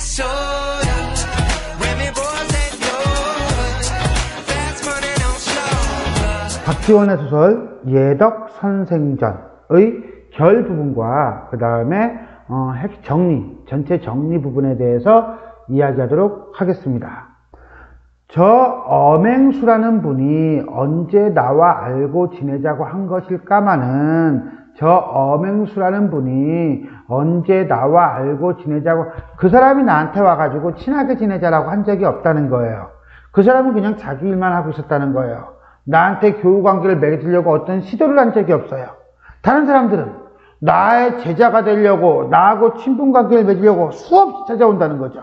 disorder. Remy boys and yours, fast money don't slow. 박지원의 소설 예덕 선생전의 결 부분과 그 다음에 핵 정리, 전체 정리 부분에 대해서 이야기하도록 하겠습니다. 저 엄행수라는 분이 언제 나와 알고 지내자고 한 것일까마는 저 엄행수라는 분이 언제 나와 알고 지내자고, 그 사람이 나한테 와가지고 친하게 지내자라고 한 적이 없다는 거예요. 그 사람은 그냥 자기 일만 하고 있었다는 거예요. 나한테 교우관계를 맺으려고 어떤 시도를 한 적이 없어요. 다른 사람들은 나의 제자가 되려고, 나하고 친분관계를 맺으려고 수없이 찾아온다는 거죠.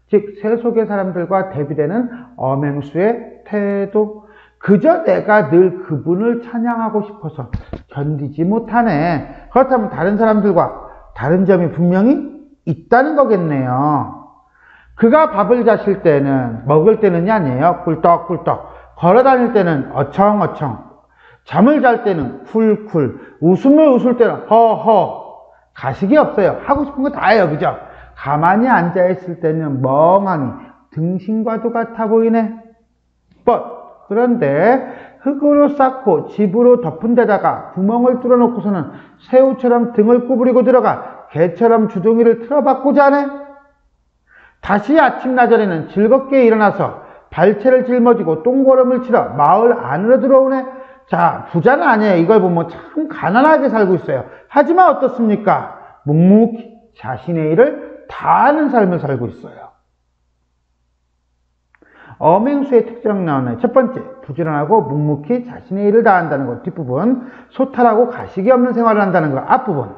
즉 세속의 사람들과 대비되는 엄행수의 태도, 그저 내가 늘 그분을 찬양하고 싶어서 견디지 못하네. 그렇다면 다른 사람들과 다른 점이 분명히 있다는 거겠네요. 그가 밥을 자실 때는, 먹을 때는이 아니에요. 꿀떡꿀떡. 걸어 다닐 때는 어청어청. 잠을 잘 때는 쿨쿨. 웃음을 웃을 때는 허허. 가식이 없어요. 하고 싶은 거 다 해요. 그죠? 가만히 앉아있을 때는 멍하니 등신과도 같아 보이네. 그런데 흙으로 쌓고 집으로 덮은 데다가 구멍을 뚫어놓고서는 새우처럼 등을 구부리고 들어가 개처럼 주둥이를 틀어박고자 하네. 다시 아침나절에는 즐겁게 일어나서 발채를 짊어지고 똥걸음을 치러 마을 안으로 들어오네. 자, 부자는 아니에요. 이걸 보면 참 가난하게 살고 있어요. 하지만 어떻습니까? 묵묵히 자신의 일을 다 하는 삶을 살고 있어요. 엄행수의 특징 나오네. 첫 번째, 부지런하고 묵묵히 자신의 일을 다 한다는 것. 뒷부분, 소탈하고 가식이 없는 생활을 한다는 것. 앞부분,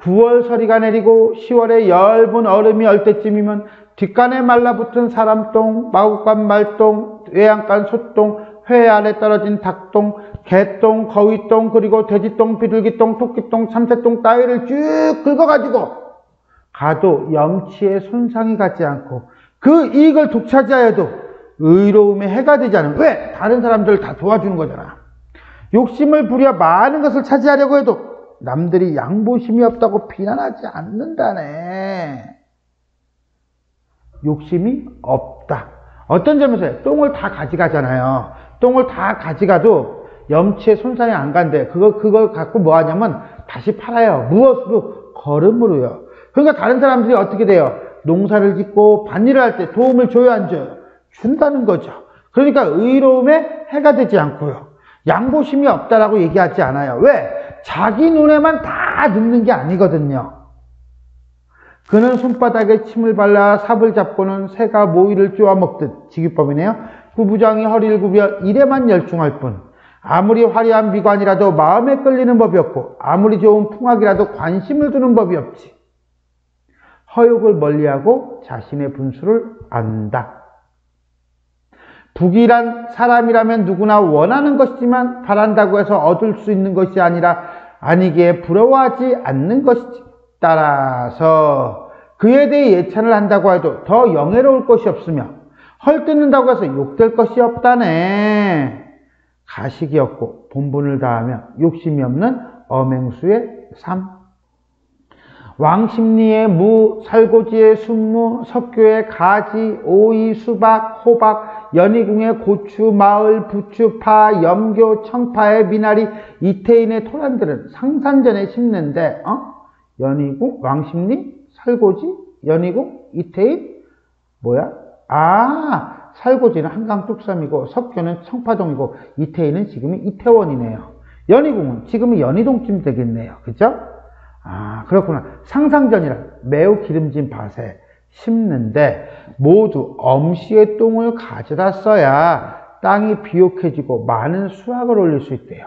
9월 서리가 내리고 10월에 엷은 얼음이 얼 때쯤이면 뒷간에 말라붙은 사람똥, 마구간 말똥, 외양간 소똥, 회 아래 떨어진 닭똥, 개똥, 거위똥, 그리고 돼지똥, 비둘기똥, 토끼똥, 참새똥 따위를 쭉 긁어가지고 가도 염치에 손상이 가지 않고 그 이익을 독차지하여도 의로움에 해가 되지 않으면, 왜? 다른 사람들을 다 도와주는 거잖아. 욕심을 부려 많은 것을 차지하려고 해도 남들이 양보심이 없다고 비난하지 않는다네. 욕심이 없다. 어떤 점에서요? 똥을 다 가져가잖아요. 똥을 다 가져가도 염치에 손상이 안 간대. 그걸 갖고 뭐 하냐면 다시 팔아요. 무엇으로? 거름으로요. 그러니까 다른 사람들이 어떻게 돼요? 농사를 짓고 밭일을 할 때 도움을 줘요, 안 줘요? 준다는 거죠. 그러니까 의로움에 해가 되지 않고요. 양보심이 없다라고 얘기하지 않아요. 왜? 자기 눈에만 다 늙는 게 아니거든요. 그는 손바닥에 침을 발라 삽을 잡고는 새가 모이를 쪼아먹듯 직유법이네요. 구부장이 허리를 굽여 일에만 열중할 뿐, 아무리 화려한 미관이라도 마음에 끌리는 법이 없고 아무리 좋은 풍악이라도 관심을 두는 법이 없지. 허욕을 멀리하고 자신의 분수를 안다. 북이란 사람이라면 누구나 원하는 것이지만 바란다고 해서 얻을 수 있는 것이 아니기에 부러워하지 않는 것이지. 따라서 그에 대해 예찬을 한다고 해도 더 영예로울 것이 없으며 헐뜯는다고 해서 욕될 것이 없다네. 가식이 없고 본분을 다하며 욕심이 없는 엄행수의 삶. 왕십리의 무, 살고지의 순무, 석교의 가지, 오이, 수박, 호박, 연희궁의 고추, 마을, 부추, 파, 염교, 청파의 미나리, 이태인의 토란들은 상산전에 심는데, 연희궁, 왕십리, 살고지, 연희궁, 이태인? 뭐야? 살고지는 한강 뚝섬이고, 석교는 청파동이고, 이태인은 지금이 이태원이네요. 연희궁은 지금은 연희동쯤 되겠네요. 그죠? 그렇구나. 상상전이라 매우 기름진 밭에 심는데 모두 엄씨의 똥을 가져다 써야 땅이 비옥해지고 많은 수확을 올릴 수 있대요.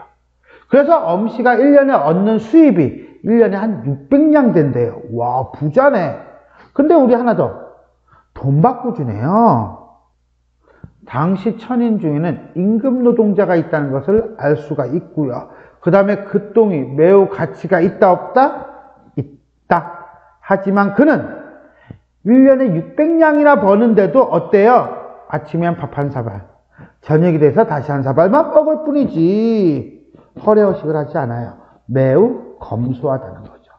그래서 엄씨가 1년에 얻는 수입이 1년에 한 600냥 된대요. 와, 부자네. 근데 우리 하나 더, 돈 받고 주네요. 당시 천인 중에는 임금 노동자가 있다는 것을 알 수가 있고요. 그 다음에 그 똥이 매우 가치가 있다 없다? 있다. 하지만 그는 1년에 600냥이나 버는데도 어때요? 아침엔 밥 한 사발, 저녁이 돼서 다시 한 사발만 먹을 뿐이지 허례허식을 하지 않아요. 매우 검소하다는 거죠.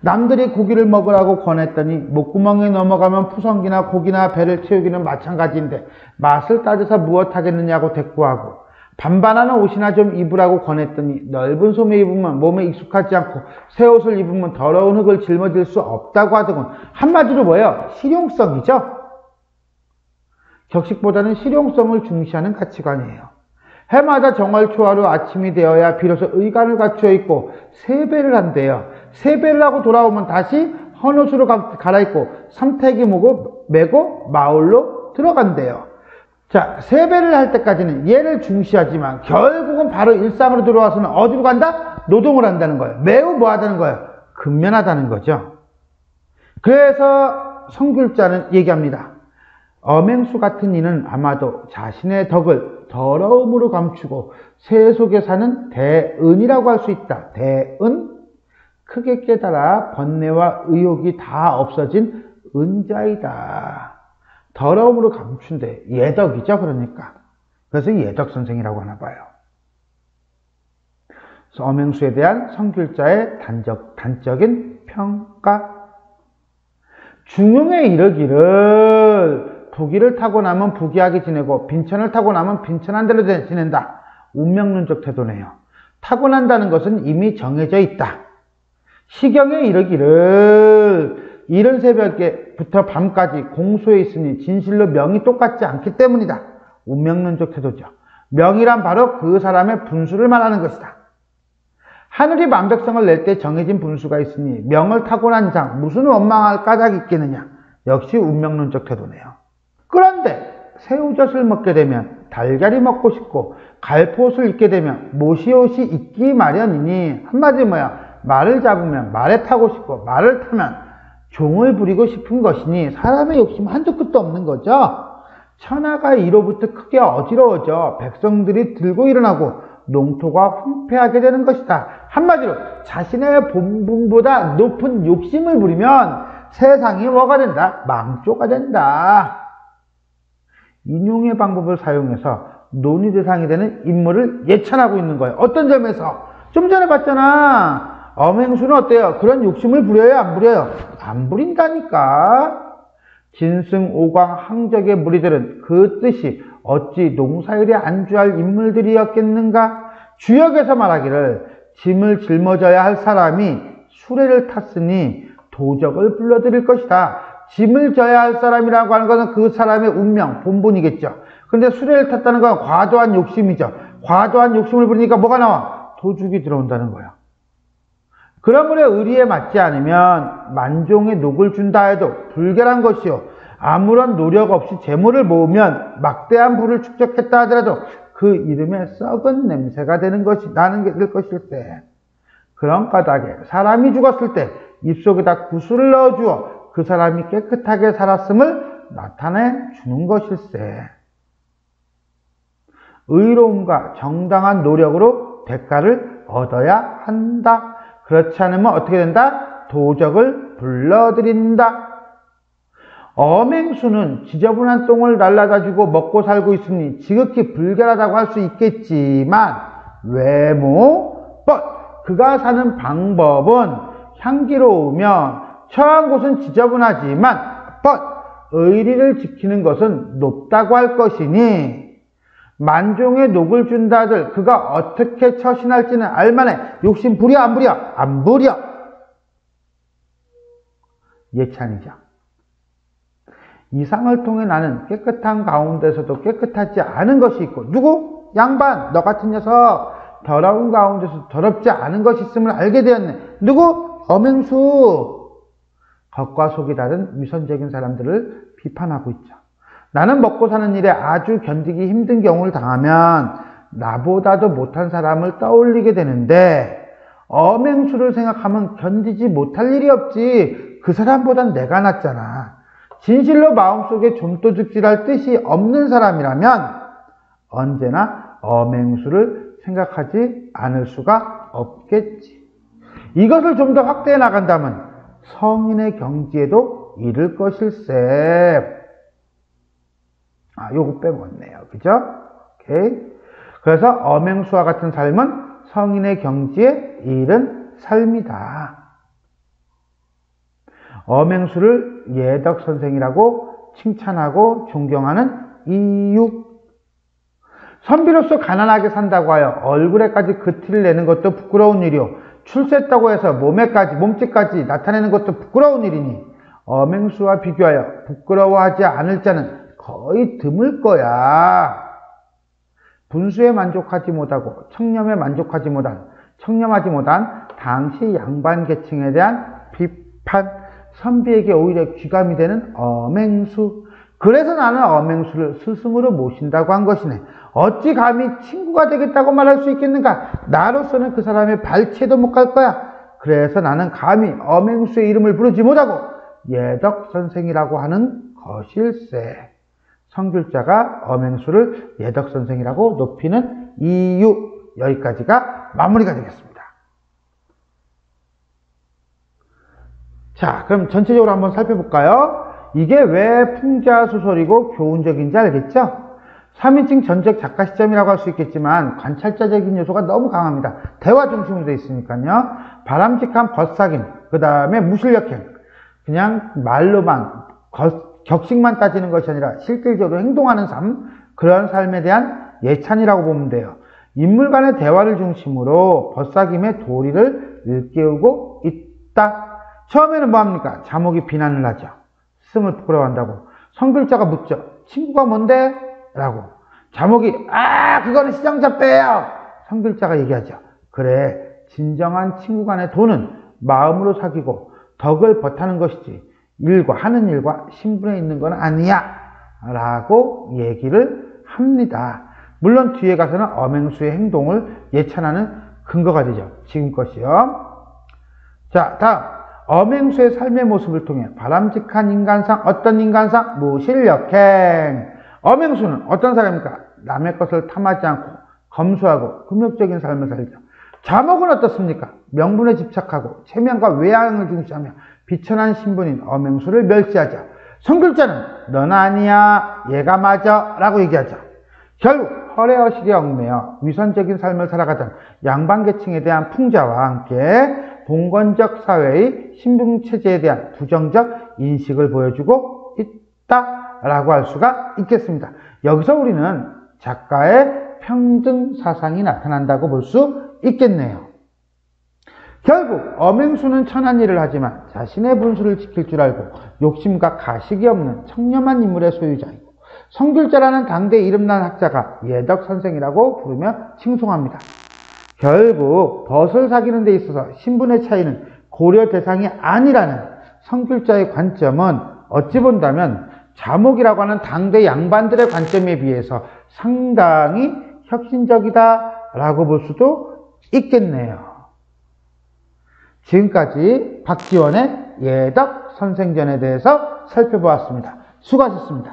남들이 고기를 먹으라고 권했더니 목구멍에 넘어가면 푸성기나 고기나 배를 채우기는 마찬가지인데 맛을 따져서 무엇하겠느냐고 대꾸하고, 반반하는 옷이나 좀 입으라고 권했더니 넓은 소매 입으면 몸에 익숙하지 않고 새 옷을 입으면 더러운 흙을 짊어질 수 없다고 하더군. 한마디로 뭐예요? 실용성이죠. 격식보다는 실용성을 중시하는 가치관이에요. 해마다 정월초하루 아침이 되어야 비로소 의관을 갖추어 있고 세배를 한대요. 세배를 하고 돌아오면 다시 헌옷으로 갈아입고 삼태기 메고 마을로 들어간대요. 자, 세배를 할 때까지는 얘를 중시하지만 결국은 바로 일상으로 들어와서는 어디로 간다? 노동을 한다는 거예요. 매우 뭐 하다는 거예요? 근면하다는 거죠. 그래서 성귤자는 얘기합니다. 어맹수 같은 이는 아마도 자신의 덕을 더러움으로 감추고 새 속에 사는 대은이라고 할 수 있다. 대은? 크게 깨달아 번뇌와 의욕이 다 없어진 은자이다. 더러움으로 감춘대. 예덕이죠, 그러니까. 그래서 예덕 선생이라고 하나 봐요. 그래서 어맹수에 대한 성귤자의 단적인 평가. 중용에 이르기를 부귀를 타고 나면 부귀하게 지내고 빈천을 타고 나면 빈천한 대로 지낸다. 운명론적 태도네요. 타고난다는 것은 이미 정해져 있다. 시경에 이르기를 이른 새벽에부터 밤까지 공소에 있으니 진실로 명이 똑같지 않기 때문이다. 운명론적 태도죠. 명이란 바로 그 사람의 분수를 말하는 것이다. 하늘이 만백성을 낼 때 정해진 분수가 있으니 명을 타고난 장 무슨 원망할 까닭이 있겠느냐. 역시 운명론적 태도네요. 그런데 새우젓을 먹게 되면 달걀이 먹고 싶고 갈포옷을 입게 되면 모시옷이 있기 마련이니 한마디로 뭐야? 말을 잡으면 말에 타고 싶고 말을 타면 종을 부리고 싶은 것이니 사람의 욕심 한두 끝도 없는 거죠. 천하가 이로부터 크게 어지러워져 백성들이 들고 일어나고 농토가 황폐하게 되는 것이다. 한마디로 자신의 본분보다 높은 욕심을 부리면 세상이 뭐가 된다? 망조가 된다. 인용의 방법을 사용해서 논의 대상이 되는 인물을 예찬하고 있는 거예요. 어떤 점에서? 좀 전에 봤잖아. 어맹수는 어때요? 그런 욕심을 부려요? 안 부려요? 안 부린다니까. 진승, 오광, 항적의 무리들은 그 뜻이 어찌 농사일에 안주할 인물들이었겠는가? 주역에서 말하기를 짐을 짊어져야 할 사람이 수레를 탔으니 도적을 불러들일 것이다. 짐을 져야 할 사람이라고 하는 것은 그 사람의 운명, 본분이겠죠. 근데 수레를 탔다는 건 과도한 욕심이죠. 과도한 욕심을 부리니까 뭐가 나와? 도둑이 들어온다는 거예요. 그러므로 의리에 맞지 않으면 만종의 녹을 준다 해도 불결한 것이요. 아무런 노력 없이 재물을 모으면 막대한 부를 축적했다 하더라도 그 이름에 썩은 냄새가 될 것일세. 그런 까닭에 사람이 죽었을 때 입속에다 구슬을 넣어주어 그 사람이 깨끗하게 살았음을 나타내 주는 것일세. 의로움과 정당한 노력으로 대가를 얻어야 한다. 그렇지 않으면 어떻게 된다? 도적을 불러들인다. 어맹수는 지저분한 똥을 날라다주고 먹고 살고 있으니 지극히 불결하다고 할 수 있겠지만 그가 사는 방법은 향기로우며 처한 곳은 지저분하지만 의리를 지키는 것은 높다고 할 것이니 만종의 녹을 준다들 그가 어떻게 처신할지는 알만해. 욕심 부려 안 부려? 안 부려. 예찬이죠. 이상을 통해 나는 깨끗한 가운데서도 깨끗하지 않은 것이 있고 누구? 양반 너 같은 녀석 더러운 가운데서 더럽지 않은 것이 있음을 알게 되었네. 누구? 어맹수. 겉과 속이 다른 위선적인 사람들을 비판하고 있죠. 나는 먹고 사는 일에 아주 견디기 힘든 경우를 당하면 나보다도 못한 사람을 떠올리게 되는데 어맹수를 생각하면 견디지 못할 일이 없지. 그 사람보단 내가 낫잖아. 진실로 마음속에 좀도둑질할 뜻이 없는 사람이라면 언제나 어맹수를 생각하지 않을 수가 없겠지. 이것을 좀 더 확대해 나간다면 성인의 경지에도 이를 것일세. 요거 빼먹었네요. 그죠? 오케이. 그래서 어맹수와 같은 삶은 성인의 경지에 이른 삶이다. 엄행수를 예덕 선생이라고 칭찬하고 존경하는 이유. 선비로서 가난하게 산다고 하여 얼굴에까지 그 티를 내는 것도 부끄러운 일이요. 출세했다고 해서 몸집까지 나타내는 것도 부끄러운 일이니 엄행수와 비교하여 부끄러워하지 않을 자는 거의 드물 거야. 분수에 만족하지 못하고 청렴하지 못한 당시 양반 계층에 대한 비판, 선비에게 오히려 귀감이 되는 엄행수. 그래서 나는 엄행수를 스승으로 모신다고 한 것이네. 어찌 감히 친구가 되겠다고 말할 수 있겠는가? 나로서는 그 사람의 발치에도 못 갈 거야. 그래서 나는 감히 엄행수의 이름을 부르지 못하고 예덕 선생이라고 하는 것일세. 성귤자가 엄행수를 예덕 선생이라고 높이는 이유. 여기까지가 마무리가 되겠습니다. 자, 그럼 전체적으로 한번 살펴볼까요? 이게 왜 풍자소설이고 교훈적인지 알겠죠? 3인칭 전적 작가 시점이라고 할 수 있겠지만 관찰자적인 요소가 너무 강합니다. 대화 중심으로 되어 있으니까요. 바람직한 벗사김, 그 다음에 무실력행, 그냥 말로만 격식만 따지는 것이 아니라 실질적으로 행동하는 삶, 그런 삶에 대한 예찬이라고 보면 돼요. 인물 간의 대화를 중심으로 벗사김의 도리를 일깨우고 있다. 처음에는 뭐합니까? 자목이 비난을 하죠. 스승을 부끄러워한다고. 성귤자가 묻죠. 친구가 뭔데? 라고. 자목이 그거는 시장자 빼요. 성귤자가 얘기하죠. 그래, 진정한 친구 간의 도는 마음으로 사귀고 덕을 버타는 것이지 하는 일과 신분에 있는 건 아니야 라고 얘기를 합니다. 물론 뒤에 가서는 엄행수의 행동을 예찬하는 근거가 되죠. 지금 것이요. 자, 다음. 엄행수의 삶의 모습을 통해 바람직한 인간상, 어떤 인간상? 무실력행. 엄행수는 어떤 사람입니까? 남의 것을 탐하지 않고 검소하고 금욕적인 삶을 살죠. 자목은 어떻습니까? 명분에 집착하고 체면과 외양을 중시하며 비천한 신분인 엄행수를 멸시하죠. 성귤자는 넌 아니야, 얘가 맞아 라고 얘기하죠. 결국 허례허식에 얽매여 위선적인 삶을 살아가던 양반계층에 대한 풍자와 함께 봉건적 사회의 신분체제에 대한 부정적 인식을 보여주고 있다라고 할 수가 있겠습니다. 여기서 우리는 작가의 평등 사상이 나타난다고 볼 수 있겠네요. 결국 엄행수는 천한 일을 하지만 자신의 분수를 지킬 줄 알고 욕심과 가식이 없는 청렴한 인물의 소유자이고, 성귤자라는 당대 이름난 학자가 예덕 선생이라고 부르며 칭송합니다. 결국 벗을 사귀는 데 있어서 신분의 차이는 고려 대상이 아니라는 성귤자의 관점은 어찌 본다면 자목이라고 하는 당대 양반들의 관점에 비해서 상당히 혁신적이다라고 볼 수도 있겠네요. 지금까지 박지원의 예덕 선생전에 대해서 살펴보았습니다. 수고하셨습니다.